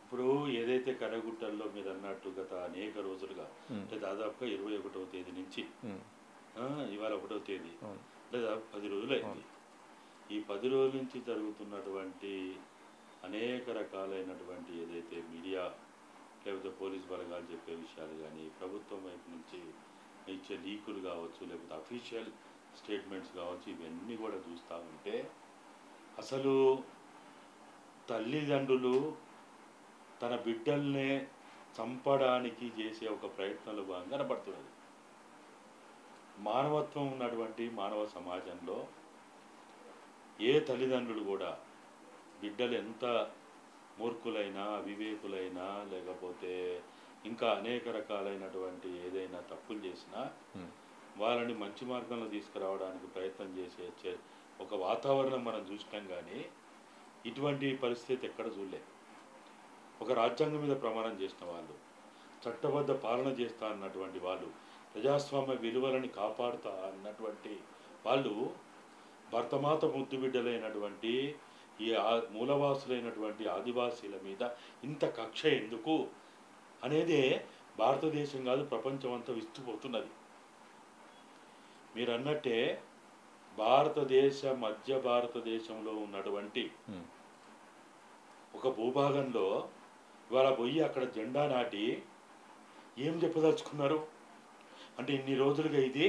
ఇప్పుడు ఏదైతే కర్రగుట్టల్లో మీరు అన్నట్టు గత అనేక రోజులుగా అంటే దాదాపుగా 21వ తేదీ నుంచి ఇవాళ 1వ తేదీ లేదా 10 రోజులైంది. ఈ 10 రోజుల నుంచి జరుగుతున్నటువంటి అనేక రకాలైనటువంటి ఏదైతే మీడియా లేకపోతే పోలీస్ బలగాలు చెప్పే విషయాలు కానీ ప్రభుత్వం వైపు నుంచి ఇచ్చే లీకులు కావచ్చు లేకపోతే అఫీషియల్ స్టేట్మెంట్స్ కావచ్చు ఇవన్నీ కూడా చూస్తూ ఉంటే అసలు తల్లిదండ్రులు తన బిడ్డల్నే చంపడానికి చేసే ఒక ప్రయత్నంలో భాగంగా కనపడుతున్నది. మానవత్వం ఉన్నటువంటి మానవ సమాజంలో ఏ తల్లిదండ్రులు కూడా బిడ్డలు ఎంత మూర్ఖులైనా అవివేకులైనా లేకపోతే ఇంకా అనేక రకాలైనటువంటి ఏదైనా తప్పులు చేసినా వాళ్ళని మంచి మార్గంలో తీసుకురావడానికి ప్రయత్నం చేసే ఒక వాతావరణం మనం చూసినాం. కానీ ఇటువంటి పరిస్థితి ఎక్కడ చూడలే. ఒక రాజ్యాంగం మీద ప్రమాణం చేసిన వాళ్ళు, చట్టబద్ధ పాలన చేస్తా అన్నటువంటి వాళ్ళు, ప్రజాస్వామ్య విలువలని కాపాడుతా అన్నటువంటి వాళ్ళు భర్తమాత ముద్దు బిడ్డలైనటువంటి ఈ మూలవాసులైనటువంటి ఆదివాసీల మీద ఇంత కక్ష ఎందుకు అనేది భారతదేశం కాదు ప్రపంచం అంతా విస్తుపోతున్నది. మీరు అన్నట్టే మధ్య భారతదేశంలో ఉన్నటువంటి ఒక భూభాగంలో ఇవాళ పోయి అక్కడ జెండా నాటి ఏం చెప్పదలుచుకున్నారు అంటే ఇన్ని రోజులుగా ఇది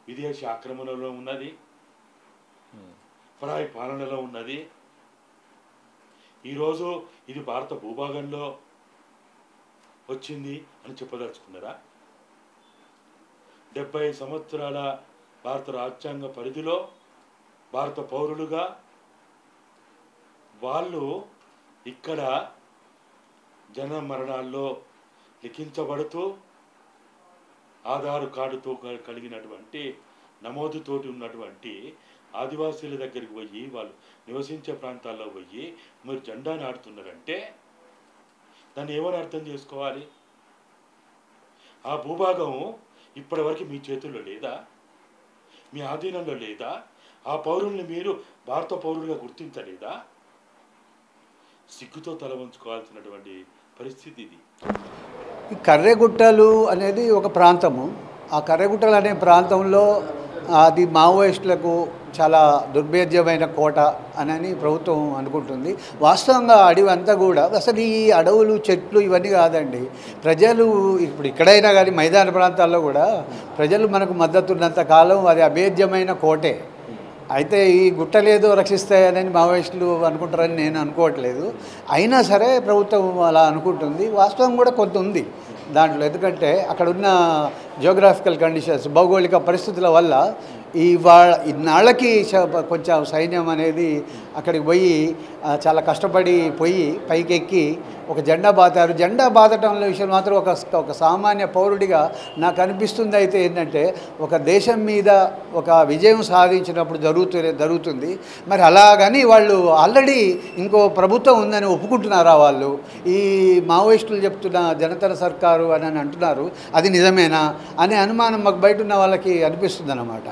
విదేశీ ఆక్రమణలో ఉన్నది, పరాయి పాలనలో ఉన్నది, ఈరోజు ఇది భారత భూభాగంలో వచ్చింది అని చెప్పదలుచుకున్నారా? 70 సంవత్సరాల భారత రాజ్యాంగ పరిధిలో భారత పౌరులుగా వాళ్ళు ఇక్కడ జన మరణాల్లో లిఖించబడుతూ ఆధార్ కార్డుతో కలిగినటువంటి నమోదుతోటి ఉన్నటువంటి ఆదివాసీల దగ్గరికి పోయి వాళ్ళు నివసించే ప్రాంతాల్లో పోయి మీరు జెండా నాటుతున్నారంటే దాన్ని ఏమని అర్థం చేసుకోవాలి? ఆ భూభాగం ఇప్పటివరకు మీ చేతుల్లో లేదా, మీ ఆధీనంలో లేదా? ఆ పౌరుల్ని మీరు భారత పౌరులుగా గుర్తించలేదా? సిగ్గుతో తల వంచుకోవాల్సినటువంటి పరిస్థితి ఇది. ఈ కర్రెగుట్టలు అనేది ఒక ప్రాంతము. ఆ కర్రెగుట్టలు అనే ప్రాంతంలో అది మావోయిస్టులకు చాలా దుర్భేద్యమైన కోట అని ప్రభుత్వం అనుకుంటుంది. వాస్తవంగా అడవి అంతా కూడా అసలు ఈ అడవులు చెట్లు ఇవన్నీ కాదండి. ప్రజలు ఇప్పుడు ఇక్కడైనా కానీ మైదాన ప్రాంతాల్లో కూడా ప్రజలు మనకు మద్దతు ఉన్నంత కాలం అది అభేద్యమైన కోటే. అయితే ఈ గుట్టలేదో రక్షిస్తాయని మావోయిస్టులు అనుకుంటారని నేను అనుకోవట్లేదు. అయినా సరే ప్రభుత్వం అలా అనుకుంటుంది. వాస్తవం కూడా కొంత ఉంది దాంట్లో. ఎందుకంటే అక్కడ ఉన్న జియోగ్రాఫికల్ కండిషన్స్, భౌగోళిక పరిస్థితుల వల్ల ఇన్నాళ్ళకి కొంచెం సైన్యం అనేది అక్కడికి పోయి చాలా కష్టపడి పోయి పైకెక్కి ఒక జెండా బాతారు. జెండా బాతటంలో విషయం మాత్రం ఒక సామాన్య పౌరుడిగా నాకు అనిపిస్తుంది అయితే ఏంటంటే ఒక దేశం మీద ఒక విజయం సాధించినప్పుడు జరుగుతుంది. మరి అలాగని వాళ్ళు ఆల్రెడీ ఇంకో ప్రభుత్వం ఉందని ఒప్పుకుంటున్నారా? వాళ్ళు ఈ మావోయిస్టులు చెప్తున్న జనతన సర్కారు అని అంటున్నారు, అది నిజమేనా అనే అనుమానం మాకు బయట ఉన్న వాళ్ళకి అనిపిస్తుంది అన్నమాట.